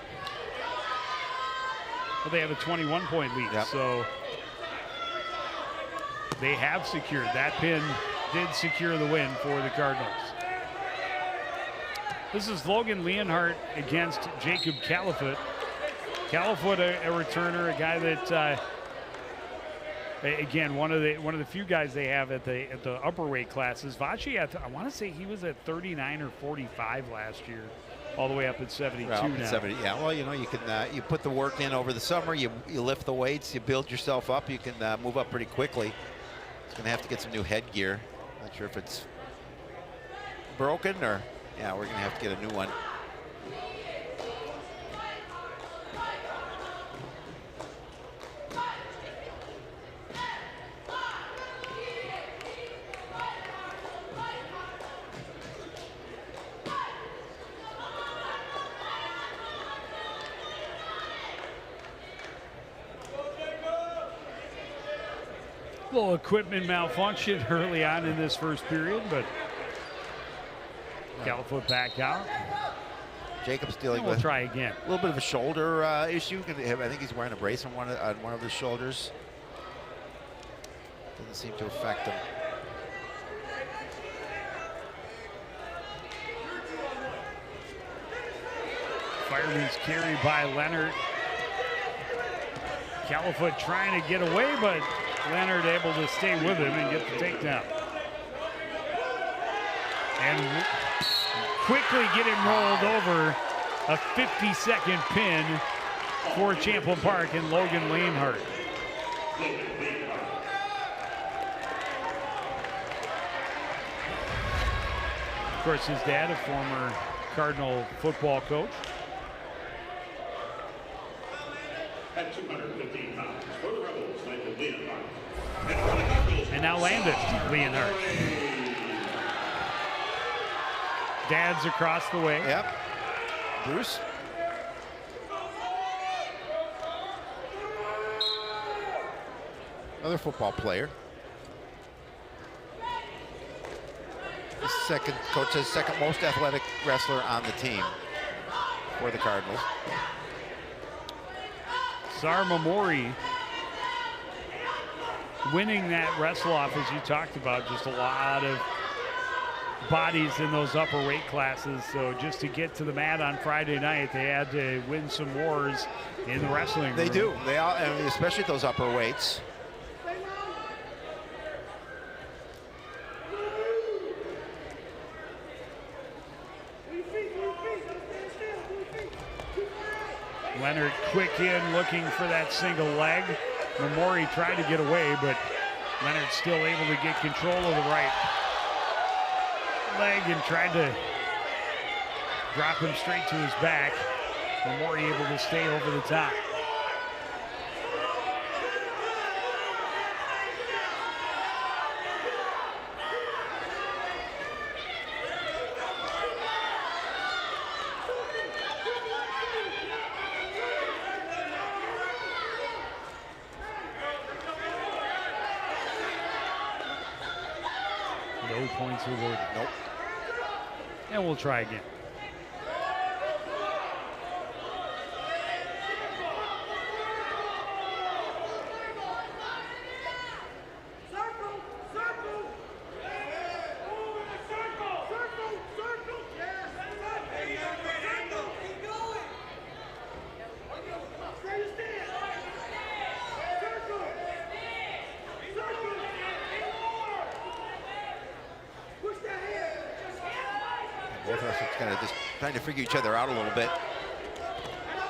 Well, they have a 21-point lead, so they have secured. That pin did secure the win for the Cardinals. This is Logan Leonhardt against Jacob Califoot. Califoot, a returner, a guy that, again, one of the few guys they have at the upper weight classes. Vache, I want to say he was at 39 or 45 last year. All the way up at 72 now. 70, yeah. Well, you know, you can you put the work in over the summer. You lift the weights. You build yourself up. You can move up pretty quickly. It's going to have to get some new headgear. Not sure if it's broken, or yeah, we're gonna have to get a new one. Little equipment malfunction early on in this first period, but Califoot back out. Jacob's dealing We'll with try again. a little bit of a shoulder issue. I think he's wearing a brace on one of his shoulders. Doesn't seem to affect him. Fireman's carry by Leonard. Califoot trying to get away, but Leonard able to stay with him and get the takedown. And quickly get him rolled over. A 50-second pin for Champlin Park and Logan Leonhardt. Of course, his dad, a former Cardinal football coach. At 215 pounds, for the Rebels, Michael Leonhardt. And for the Cardinals, And now Landis Leonhardt. Dad's across the way. Yep. Bruce. Another football player. Coach says second most athletic wrestler on the team for the Cardinals. Sarmamori winning that wrestle off, as you talked about, just a lot of bodies in those upper weight classes. So just to get to the mat on Friday night, they had to win some wars in the wrestling room. They do. They all, I mean, especially at those upper weights. Leonard quick in, looking for that single leg. Mamori tried to get away, but Leonard still able to get control of the right leg and tried to drop him straight to his back. Mamori able to stay over the top. No points awarded. Nope. And we'll try again. Both of us are kind of just trying to figure each other out a little bit.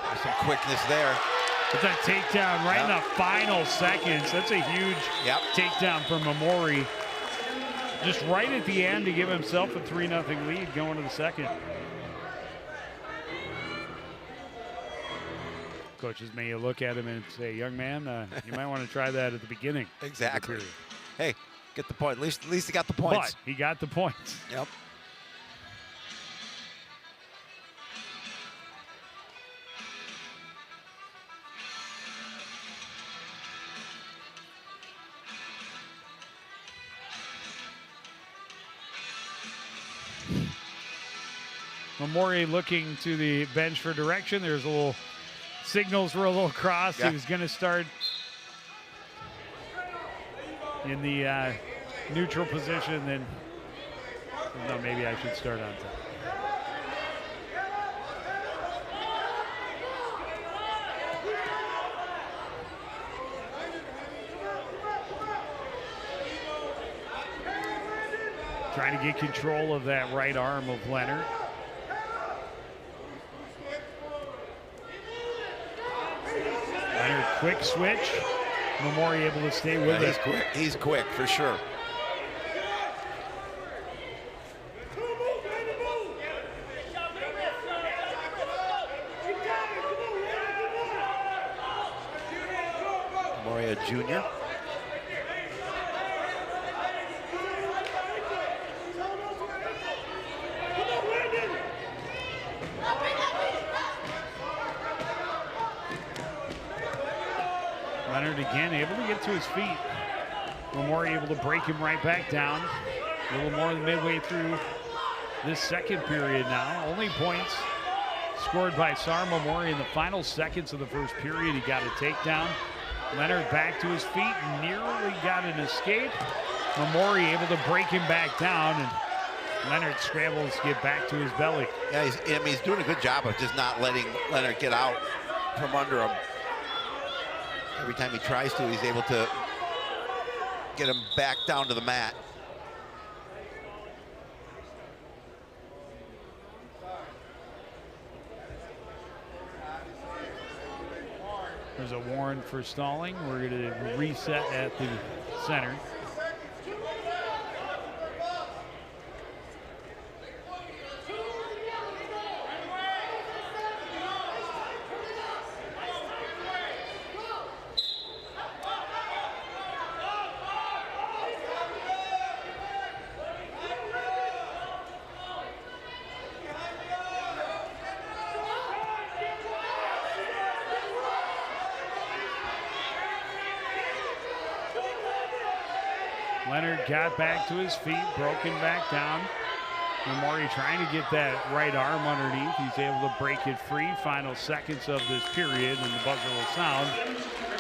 There's some quickness there. It's a takedown right in the final seconds. That's a huge takedown from Mamori. Just right at the end to give himself a 3-0 lead going to the second. Coaches may look at him and say, young man, you might want to try that at the beginning. Exactly. Hey, get the point. At least he got the points. But he got the points. Yep. Mamori looking to the bench for direction. There's a little signals were a little crossed. Yeah. He was going to start in the neutral position. Then, no, maybe I should start on top. Trying to get control of that right arm of Leonard. Leonard, quick switch. Mamori able to stay with it. He's quick. He's quick for sure. junior. Leonard again able to get to his feet. Memori able to break him right back down. A little more than midway through this second period now. Only points scored by Sar Memori in the final seconds of the first period. He got a takedown. Leonard back to his feet, nearly got an escape. Memori able to break him back down, and Leonard scrambles to get back to his belly. Yeah, he's doing a good job of just not letting Leonard get out from under him. Every time he tries to, he's able to get him back down to the mat. There's a warrant for stalling. We're going to reset at the center. Leonard got back to his feet, broken back down. Memori trying to get that right arm underneath. He's able to break it free. Final seconds of this period, and the buzzer will sound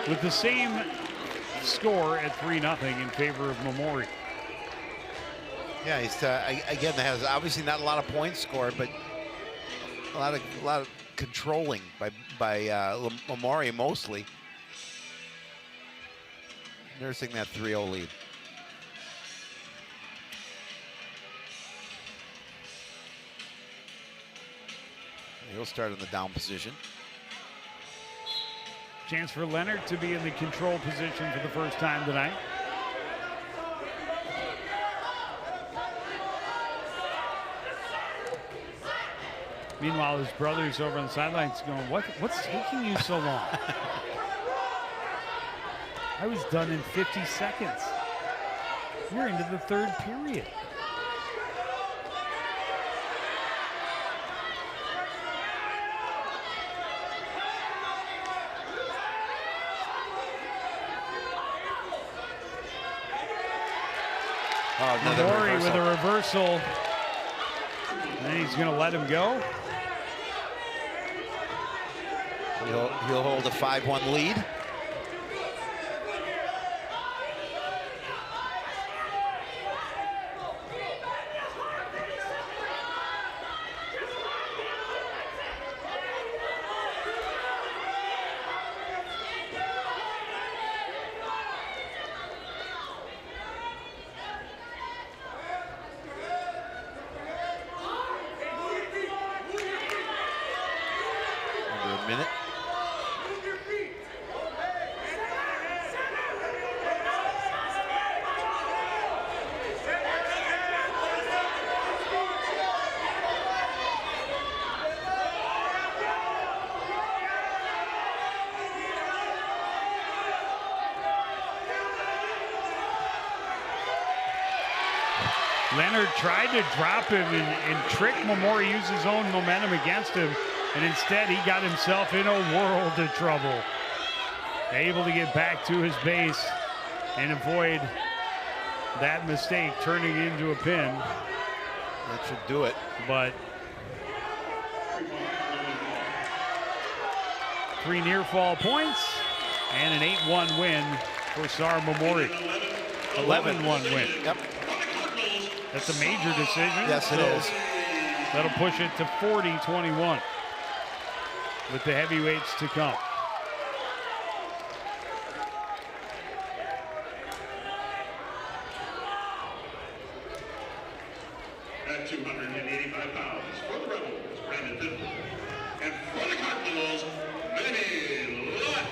with the same score at 3-0 in favor of Memori. Yeah, he's again, has obviously not a lot of points scored, but a lot of controlling by Memori mostly, nursing that 3-0 lead. He'll start in the down position. Chance for Leonard to be in the control position for the first time tonight. Meanwhile, his brother's over on the sidelines going, what's taking you so long? I was done in 50 seconds. We're into the third period. Memori with a reversal, and then he's going to let him go. He'll hold a 5-1 lead. Minute. Leonard tried to drop him and trick Memori, use his own momentum against him. And instead, he got himself in a world of trouble. Able to get back to his base and avoid that mistake turning into a pin. That should do it. But 3 near fall points and an 8-1 win for Sar Memori. 11-1 win. Yep. That's a major decision. Yes, it is. That'll push it to 40-21. With the heavyweights to come. At 285 pounds, for the Rebels, Brandon Finley. And for the Cardinals, Vinny Lutz.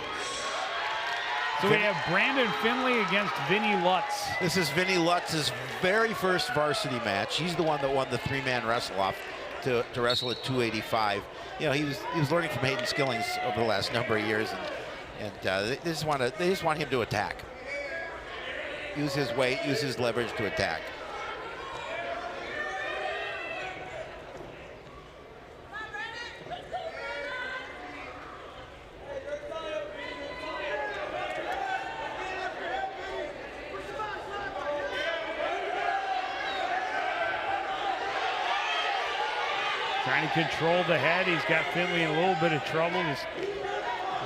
So we have Brandon Finley against Vinny Lutz. This is Vinny Lutz's very first varsity match. He's the one that won the 3-man wrestle-off to wrestle at 285. You know, he was learning from Hayden Skillings over the last number of years, and And they just want him to attack. Use his weight, use his leverage to attack. Trying to control the head. He's got Finley in a little bit of trouble. He's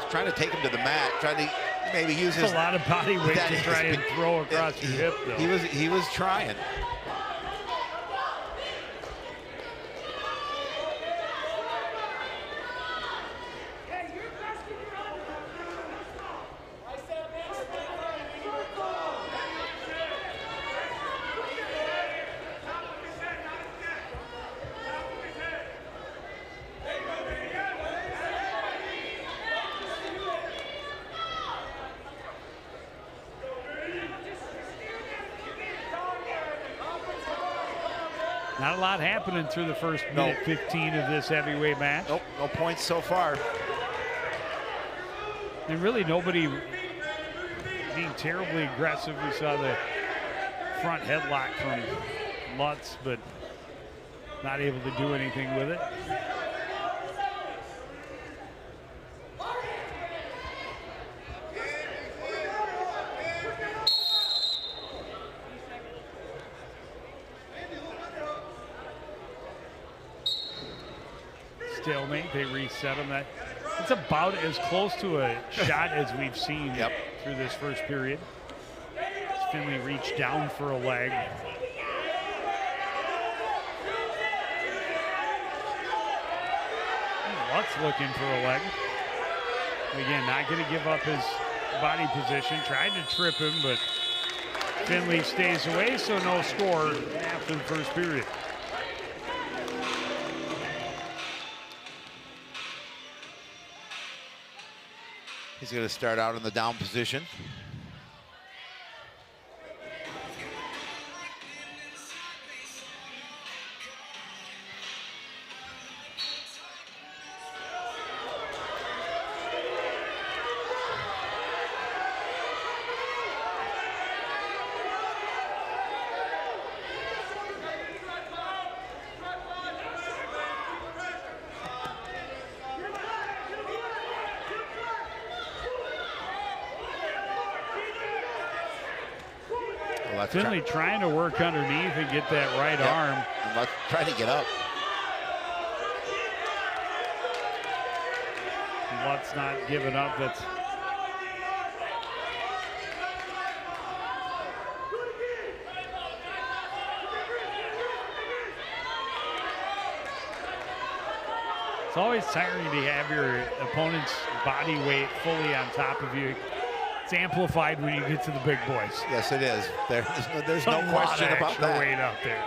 trying to take him to the mat, trying to maybe use his... a lot of body weight to try and throw across your hip, though. He was trying. Not a lot happening through the first minute 15 of this heavyweight match. Nope, no points so far. And really nobody being terribly aggressive. We saw the front headlock from Lutz, but not able to do anything with it. Stalemate, they reset him. It's about as close to a shot as we've seen through this first period. As Finley reached down for a leg. Lutz looking for a leg. Again, not going to give up his body position. Tried to trip him, but Finley stays away, so no score after the first period. He's going to start out in the down position. Finley trying to work underneath and get that right arm. Let's try to get up. Lutz not giving up. That's it's always tiring to have your opponent's body weight fully on top of you. It's amplified when you get to the big boys. Yes, it is. There's no question about that. Weight out there.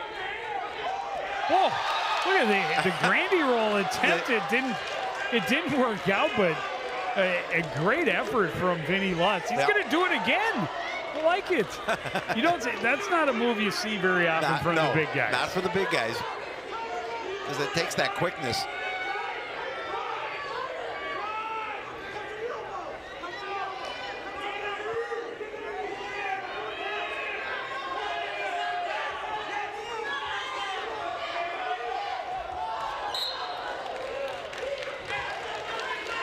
Whoa! Look at the Grandy roll attempt. It didn't work out, but a great effort from Vinny Lutz. He's going to do it again. I like it. You don't say that's not a move you see very often from the big guys. Not for the big guys, because it takes that quickness.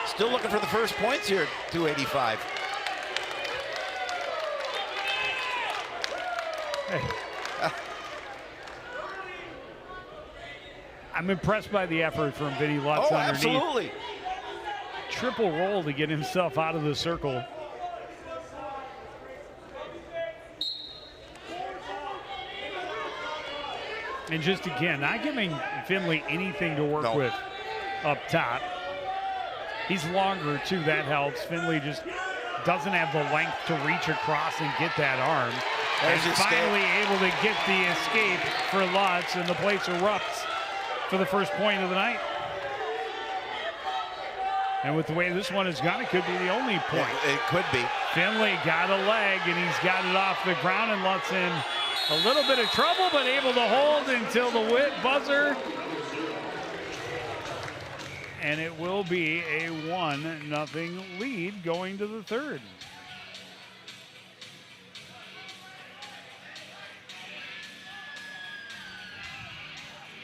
Still looking for the first points here at 285. Hey. I'm impressed by the effort from Vinny Lutz underneath. Absolutely. Triple roll to get himself out of the circle. And just again, not giving Finley anything to work with up top. He's longer too, that helps. Finley just doesn't have the length to reach across and get that arm. And finally able to get the escape for Lutz, and the place erupts for the first point of the night. And with the way this one has gone, it could be the only point. It could be. Finley got a leg, and he's got it off the ground, and Lutz in a little bit of trouble, but able to hold until the buzzer. and it will be a 1-0 lead going to the third.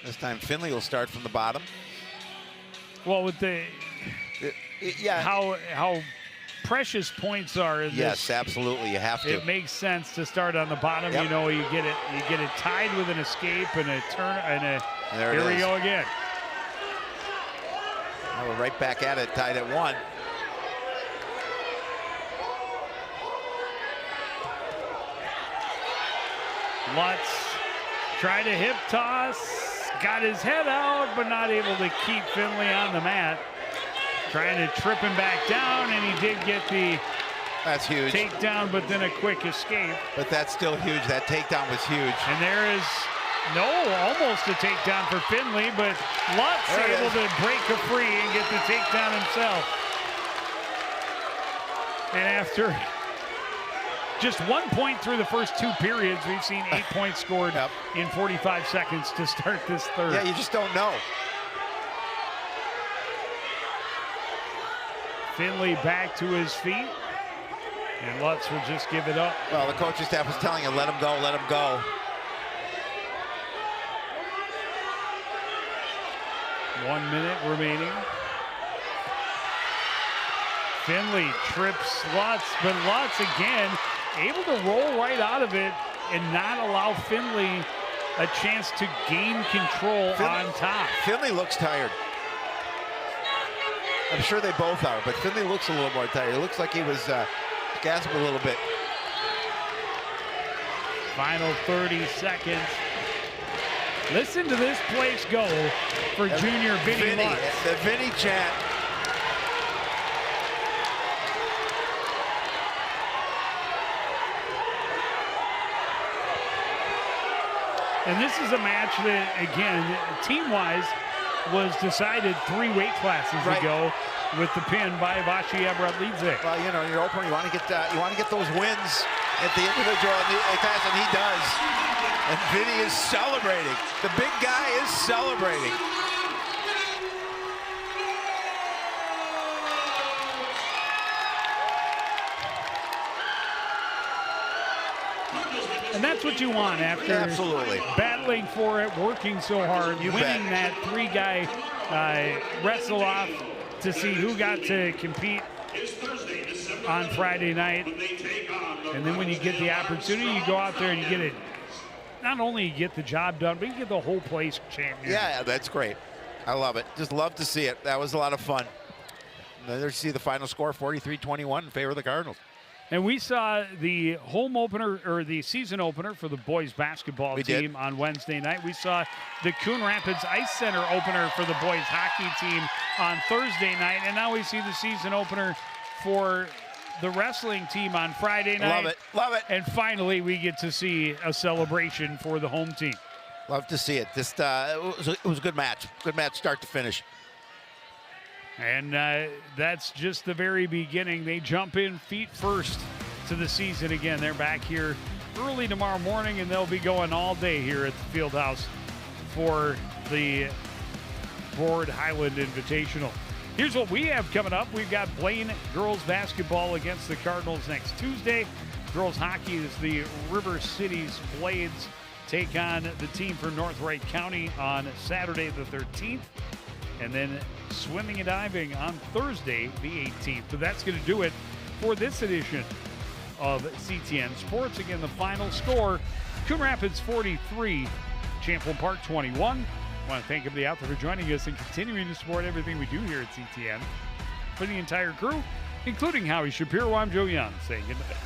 This time Finley will start from the bottom. Well, with the Yeah. how precious points are in Yes, this, absolutely. You have to. it makes sense to start on the bottom. Yep. You know, you get it tied with an escape and a turn and There we go again. Now we're right back at it, tied at 1. Lutz tried a hip toss, got his head out, but not able to keep Finley on the mat. Trying to trip him back down, and he did get the That's huge. takedown, but then a quick escape. But that's still huge. That takedown was huge. And there is almost a takedown for Finley, but Lutz able to break a free and get the takedown himself. And after just 1 point through the first 2 periods, we've seen 8 points scored in 45 seconds to start this third. Yeah, you just don't know. Finley back to his feet, and Lutz will just give it up. Well, the coaching staff was telling him, let him go, let him go. One minute remaining. Finley trips Lutz, but Lutz again able to roll right out of it and not allow Finley a chance to gain control on top. Finley looks tired. I'm sure they both are, but Finley looks a little more tired. It looks like he was gasping a little bit. Final 30 seconds. Listen to this place go for junior Vinny Lutz. The Vinny chant. And this is a match that, again, team-wise, was decided 3 weight classes ago with the pin by Vachi Abradlidze. Well, you know, your opener, you want to get those wins at the individual class, and he does. And Vinny is celebrating. The big guy is celebrating. And that's what you want after Absolutely battling for it, working so hard, winning that 3-guy wrestle-off to see who got to compete on Friday night. And then when you get the opportunity, you go out there and you get it. Not only you get the job done, but you get the whole place champion. Yeah, that's great. I love it. Just love to see it. That was a lot of fun. And there you see the final score, 43-21 in favor of the Cardinals. And we saw the home opener, or the season opener for the boys basketball team on Wednesday night. We saw the Coon Rapids Ice Center opener for the boys hockey team on Thursday night. And now we see the season opener for the wrestling team on Friday night. Love it, love it. And finally, we get to see a celebration for the home team. Love to see it. Just it was a good match start to finish. And that's just the very beginning. They jump in feet first to the season again. They're back here early tomorrow morning, and they'll be going all day here at the field house for the Ford Highland Invitational. Here's what we have coming up. We've got Blaine girls basketball against the Cardinals next Tuesday. Girls hockey is the River Cities Blades take on the team from North Wright County on Saturday the 13th. And then swimming and diving on Thursday, the 18th. So that's going to do it for this edition of CTN Sports. Again, the final score, Coon Rapids 43, Champlin Park 21. I want to thank everybody out there for joining us and continuing to support everything we do here at CTN. For the entire crew, including Howie Shapiro, I'm Joe Young saying goodnight.